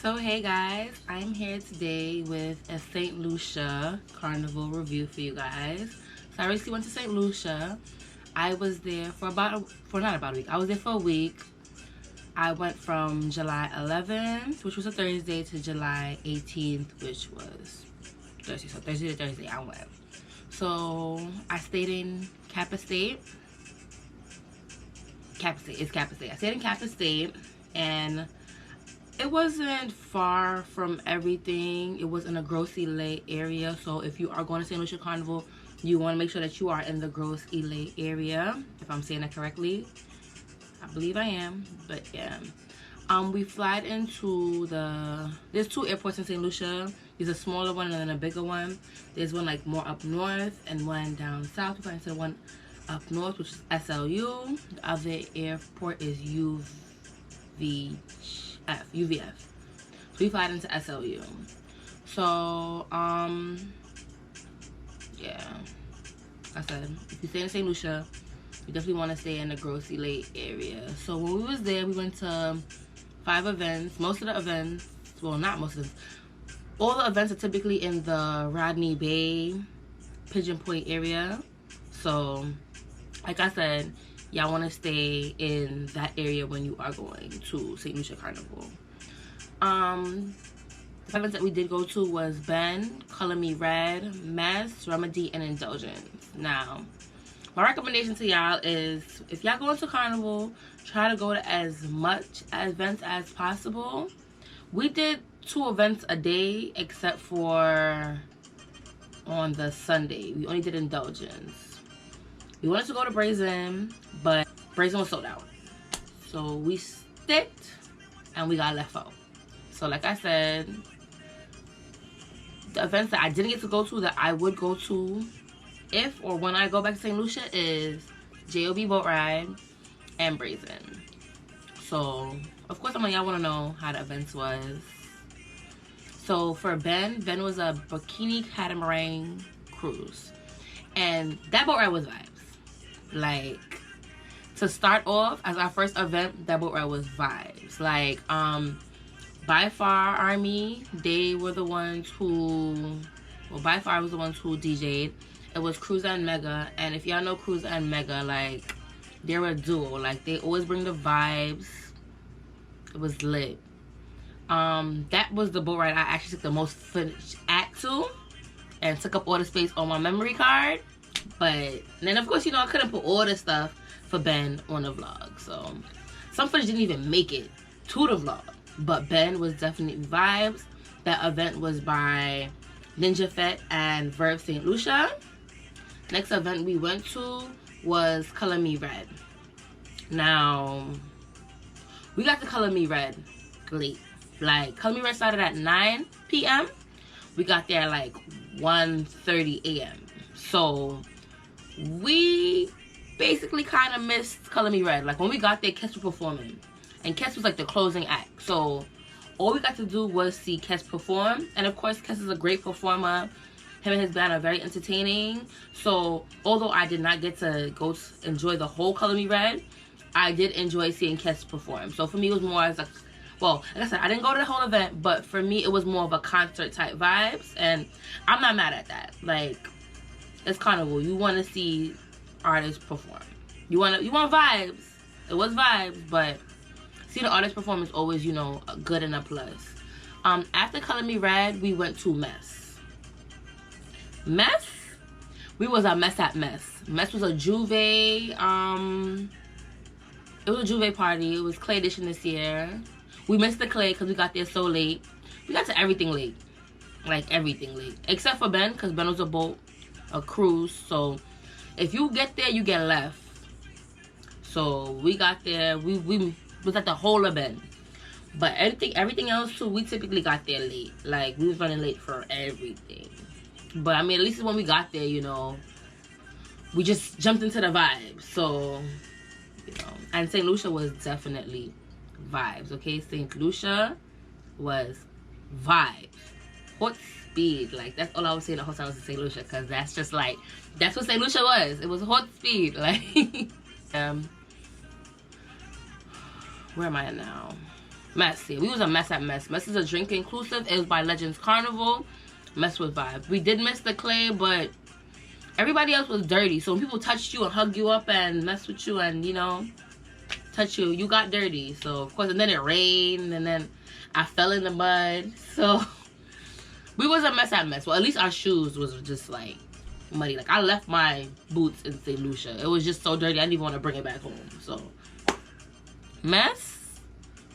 So hey guys, I'm here today with a St. Lucia Carnival review for you guys. So I recently went to St. Lucia. I was there for not about a week. I was there for a week. I went from July 11th, which was a Thursday, to July 18th, which was Thursday. So Thursday to Thursday I went. So I stayed in Kappa State. It's Kappa State. I stayed in Kappa State, and it wasn't far from everything. It was in a Grosse Ile area. So if you are going to St. Lucia Carnival, you want to make sure that you are in the Grosse Ile area. If I'm saying that correctly. I believe I am. But yeah. We flied into there's two airports in St. Lucia. There's a smaller one and then a bigger one. There's one like more up north and one down south. We flight into the one up north, which is SLU. The other airport is UVF. So we fly into SLU. So yeah, like I said, if you stay in St. Lucia, you definitely want to stay in the Grosse Ile area. So when we was there, we went to 5 events. Most of the events, well, not most of them, all the events are typically in the Rodney Bay, Pigeon Point area. So like I said, y'all want to stay in that area when you are going to St. Lucia Carnival. The events that we did go to was Ben, Color Me Red, Mess, Remedy, and Indulgence. Now, my recommendation to y'all is, if y'all go into Carnival, try to go to as much events as possible. We did 2 events a day, except for on the Sunday. We only did Indulgence. We wanted to go to Brazen, but Brazen was sold out. So we sticked and we got left out. So like I said, the events that I didn't get to go to that I would go to if or when I go back to St. Lucia is JOB Boat Ride and Brazen. So of course y'all want to know how the events was. So for Ben was a bikini catamaran cruise. And that boat ride was vibes. Like, to start off as our first event, that boat ride was vibes. Like, By Far Army, they were the ones who, well, By Far was the ones who DJ'd. It was Cruza and Mega, and if y'all know Cruza and Mega, like, they're a duo. Like, they always bring the vibes. It was lit. That was the boat ride I actually took the most footage at too, and took up all the space on my memory card. But then of course, I couldn't put all the stuff for Ben on the vlog, so some footage didn't even make it to the vlog. But Ben was definitely vibes. That event was by Ninja Fett and Verve St. Lucia. Next event we went to was Color Me Red. Now, we got to Color Me Red late. Like, Color Me Red started at 9 p.m. We got there at like 1:30 a.m. So we basically kind of missed Color Me Red. Like, when we got there, Kes was performing, and Kes was like the closing act. So all we got to do was see Kes perform, and of course Kes is a great performer. Him and his band are very entertaining. So although I did not get to go enjoy the whole Color Me Red, I did enjoy seeing Kes perform. So for me, it was more as like, well, like I said, I didn't go to the whole event, but for me, it was more of a concert type vibes, and I'm not mad at that. Like, it's Carnival. You want to see artists perform. You want vibes. It was vibes, but see the artist perform is always, a good and a plus. After Color Me Red, we went to Mess. Mess? We was a mess at Mess. Mess was a Juve, it was a Juve party. It was Clay Edition this year. We missed the Clay because we got there so late. We got to everything late. Like, everything late. Except for Ben, because Ben was a cruise. So, if you get there, you get left. So, we got there. We was at the whole of Ben. But everything else, too, we typically got there late. Like, we was running late for everything. But, I mean, at least when we got there, we just jumped into the vibe. So, and St. Lucia was definitely vibes, okay? St. Lucia was vibes. Hot speed. Like, that's all I was saying the whole time was in St. Lucia, because that's just like, that's what St. Lucia was. It was hot speed. Like, where am I now? Mess. Yeah, we was a mess at Mess. Mess is a drink inclusive. It was by Legends Carnival. Mess with vibes. We did miss the clay, but everybody else was dirty. So when people touched you and hugged you up and mess with you and, you know, touch you, you got dirty. So of course, and then it rained, and then I fell in the mud. So we was a mess at Mess. Well, at least our shoes was just like muddy. Like I left my boots in St. Lucia. It was just so dirty. I didn't even want to bring it back home. So Mess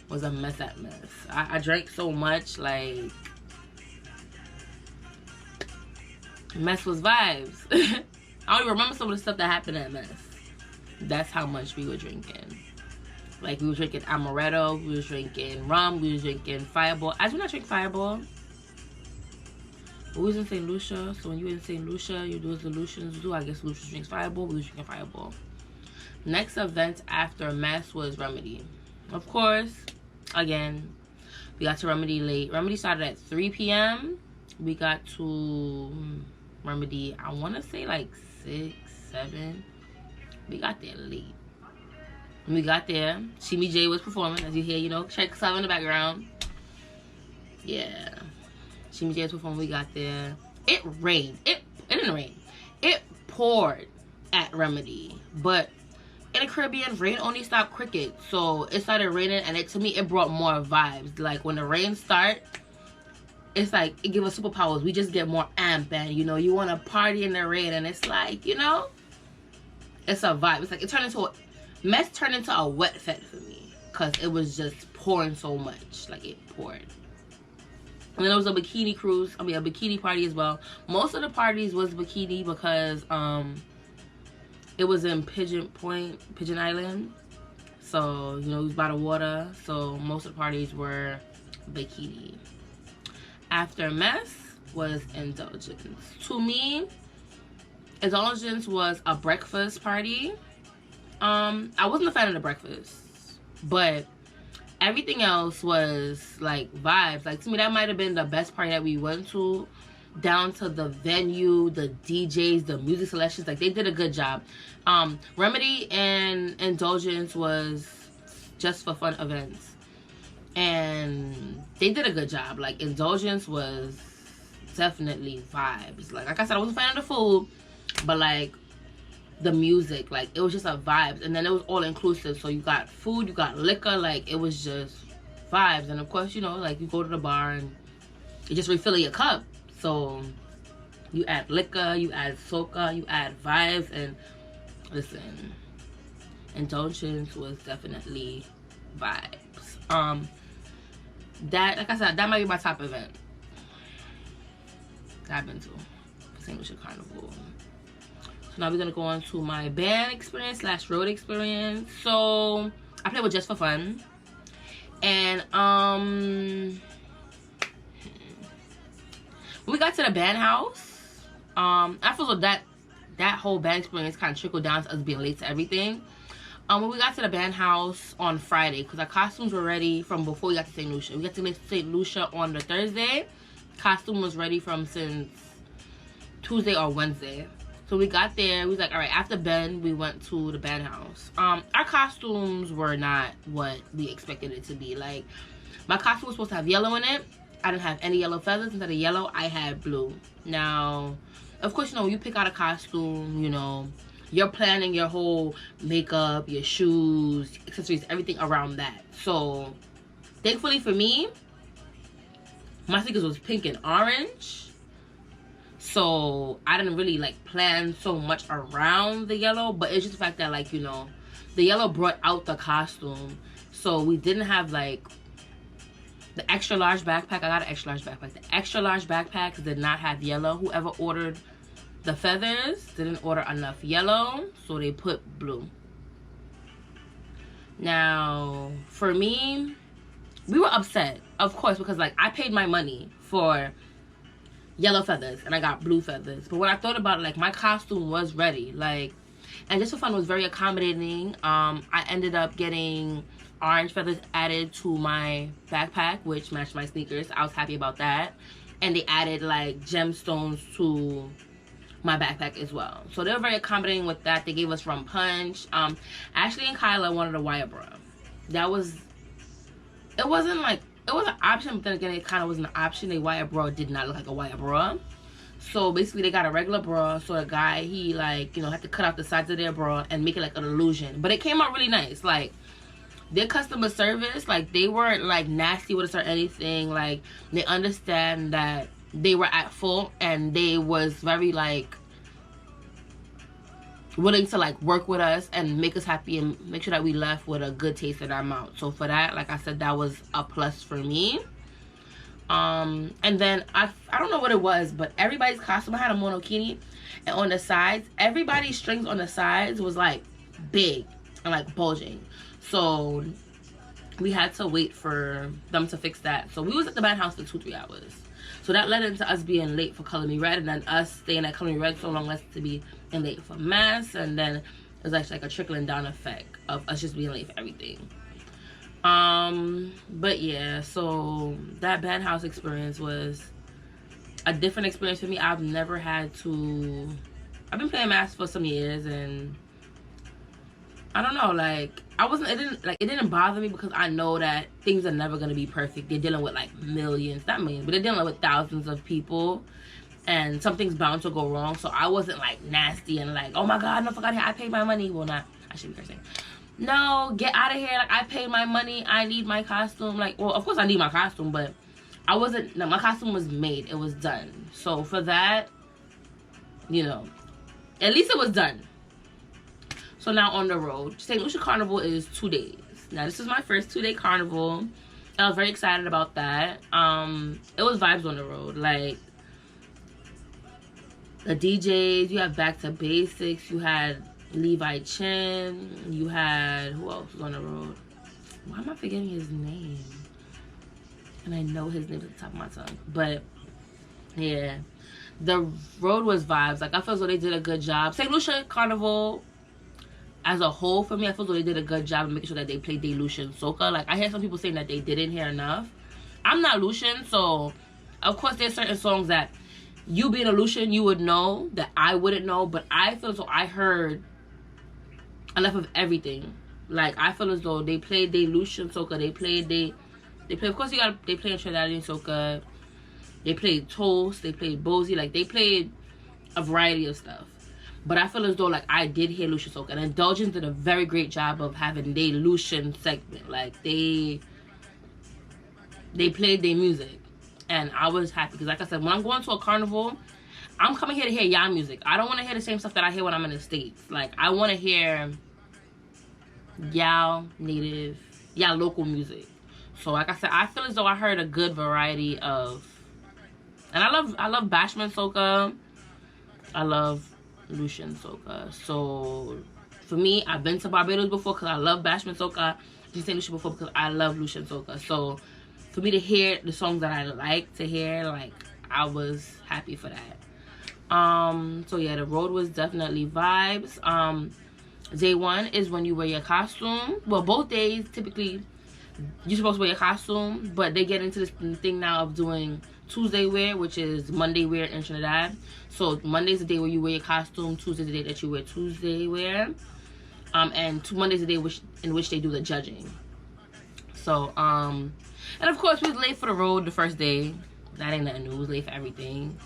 was a mess at Mess. I drank so much, like Mess was vibes. I don't even remember some of the stuff that happened at Mess. That's how much we were drinking. Like we were drinking amaretto, we was drinking rum, we was drinking Fireball. I do not drink Fireball. We was in St. Lucia, so when you in St. Lucia, you do as the Lucians do. I guess Lucians drinks Fireball, we was drinking Fireball. Next event after Mess was Remedy. Of course, again, we got to Remedy late. Remedy started at 3 p.m. We got to Remedy, I want to say like 6, 7. We got there late. When we got there, Shimmy J was performing. As you hear, you know, check stuff in the background. Yeah. Shimmy J was performing. We got there. It rained. It didn't rain. It poured at Remedy. But in the Caribbean, rain only stopped cricket. So it started raining, and to me, it brought more vibes. Like when the rain starts, it's like it gives us superpowers. We just get more amp, and you know, you want to party in the rain, and it's like, you know, it's a vibe. It's like it turned into Mess turned into a wet fete for me because it was just pouring so much. Like it poured. And then there was a bikini cruise. I mean, a bikini party as well. Most of the parties was bikini because it was in Pigeon Island. So, you know, it was by the water. So most of the parties were bikini. After Mess was Indulgence. To me, Indulgence was a breakfast party. I wasn't a fan of the breakfast, but everything else was like vibes. Like to me, that might have been the best party that we went to, down to the venue, the DJs, the music selections. Like they did a good job. Remedy and Indulgence was just for fun events, and they did a good job. Like Indulgence was definitely vibes. Like I said, I wasn't a fan of the food, but like the music, like it was just a vibes. And then it was all inclusive, so you got food, you got liquor, like it was just vibes. And of course, you know, like you go to the bar and you just refill your cup, so you add liquor, you add soca, you add vibes. And listen, Indulgence was definitely vibes. That, like I said, that might be my top event that I've been to for St. Lucia Carnival. So now we're gonna go on to my band experience / road experience. So I played with Just for Fun, and when we got to the band house, I feel like that whole band experience kind of trickled down to us being late to everything. When we got to the band house on Friday, because our costumes were ready from before we got to St. Lucia. We got to St. Lucia on the Thursday. Costume was ready from since Tuesday or Wednesday. So we got there, we was like, all right, after band, we went to the band house. Our costumes were not what we expected it to be. Like, my costume was supposed to have yellow in it. I didn't have any yellow feathers. Instead of yellow, I had blue. Now, of course, you know, when you pick out a costume, you know, you're planning your whole makeup, your shoes, accessories, everything around that. So, thankfully for me, my sneakers was pink and orange. So I didn't really like plan so much around the yellow, but it's just the fact that, like, you know, the yellow brought out the costume. So we didn't have like the extra large backpack. I got an extra large backpack. The extra large backpacks did not have yellow. Whoever ordered the feathers didn't order enough yellow, so they put blue. Now for me, we were upset, of course, because like I paid my money for yellow feathers and I got blue feathers. But when I thought about it, like my costume was ready, like, and Just for Fun was very accommodating. I ended up getting orange feathers added to my backpack, which matched my sneakers. I was happy about that. And they added like gemstones to my backpack as well. So they were very accommodating with that. They gave us rum punch. Ashley and Kyla wanted a wire bra. That was it wasn't like, it was an option, but then again, it kind of wasn't an option. A wire bra did not look like a wire bra. So basically they got a regular bra, so the guy, he like, you know, had to cut out the sides of their bra and make it like an illusion. But it came out really nice. Like, their customer service, like, they weren't like nasty with us or anything. Like, they understand that they were at fault, and they was very like willing to like work with us and make us happy and make sure that we left with a good taste in our mouth. So for that, like I said, that was a plus for me. And then I don't know what it was, but everybody's costume, I had a monokini, and on the sides, everybody's strings on the sides was like big and like bulging. So we had to wait for them to fix that. So we was at the band house for 2-3 hours. So that led into us being late for Color Me Red, and then us staying at Color Me Red so long as to be late for mass. And then it was actually like a trickling down effect of us just being late for everything. But yeah, so that band house experience was a different experience for me. I've never had to, I've been playing mass for some years, and I don't know, like, it didn't bother me because I know that things are never going to be perfect. They're dealing with like millions, not millions, but they're dealing with thousands of people, and something's bound to go wrong. So I wasn't like nasty and like, oh my God, no, fuck out of here, I paid my money. Well, not, I shouldn't be cursing. No, get out of here, like, I paid my money, I need my costume. Like, well, of course I need my costume, but I wasn't, no, my costume was made, it was done. So for that, you know, at least it was done. So now on the road, St. Lucia Carnival is 2 days. Now this is my first 2-day carnival, and I was very excited about that. It was vibes on the road, like the DJs, you have Back to Basics, you had Levi Chin, you had, who else was on the road? Why am I forgetting his name? And I know his name at the top of my tongue, but yeah, the road was vibes. Like, I feel as though they did a good job. St. Lucia Carnival as a whole, for me, I feel as though they did a good job in making sure that they played their Lucian soca. Like, I hear some people saying that they didn't hear enough. I'm not Lucian, so of course there's certain songs that you being a Lucian, you would know that I wouldn't know, but I feel as though I heard enough of everything. Like, I feel as though they played their Lucian soca, they played, of course they played Trinidadian soca, they played Toast, they played Bozy, like, they played a variety of stuff. But I feel as though, like, I did hear Lucian soca, and Indulgence did a very great job of having their Lucian segment. Like, they played their music, and I was happy, because like I said, when I'm going to a carnival, I'm coming here to hear y'all music. I don't want to hear the same stuff that I hear when I'm in the States. Like, I want to hear y'all native, y'all local music. So like I said, I feel as though I heard a good variety of, and I love Bashment soca, I love Lucian soca. So for me, I've been to Barbados before because I love Bashment soca. I've been to Lucia before because I love Lucian soca. So for me to hear the songs that I like to hear, like, I was happy for that. So yeah, the road was definitely vibes. Day one is when you wear your costume. Well, both days typically you're supposed to wear your costume, but they get into this thing now of doing Tuesday wear, which is Monday wear in Trinidad. So Monday's the day where you wear your costume, Tuesday's the day that you wear Tuesday wear, and Monday's the day in which they do the judging. So and of course we was late for the road the first day. That ain't nothing new, we was late for everything.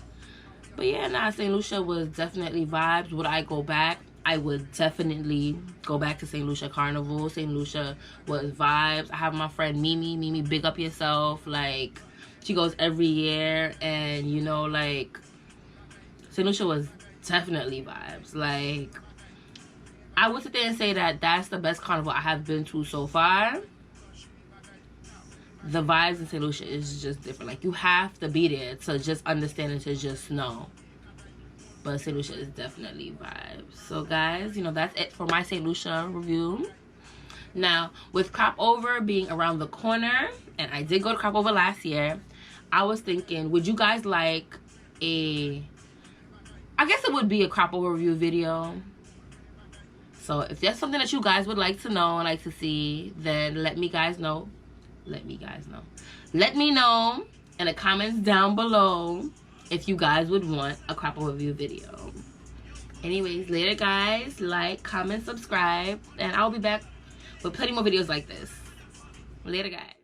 But yeah, nah, St. Lucia was definitely vibes. Would I go back? I would definitely go back to St. Lucia Carnival. St. Lucia was vibes. I have my friend Mimi, big up yourself. Like, she goes every year, and you know, like, St. Lucia was definitely vibes. Like, I would sit there and say that that's the best carnival I have been to so far. The vibes in St. Lucia is just different. Like, you have to be there to just understand and to just know. But St. Lucia is definitely vibes. So guys, you know, that's it for my St. Lucia review. Now, with Crop Over being around the corner, and I did go to Crop Over last year, I was thinking, would you guys like I guess it would be a Crop Over review video. So if there's something that you guys would like to know and like to see, then let me know in the comments down below if you guys would want a Crop Over review video. Anyways, later guys. Like, comment, subscribe, and I'll be back with plenty more videos like this. Later guys.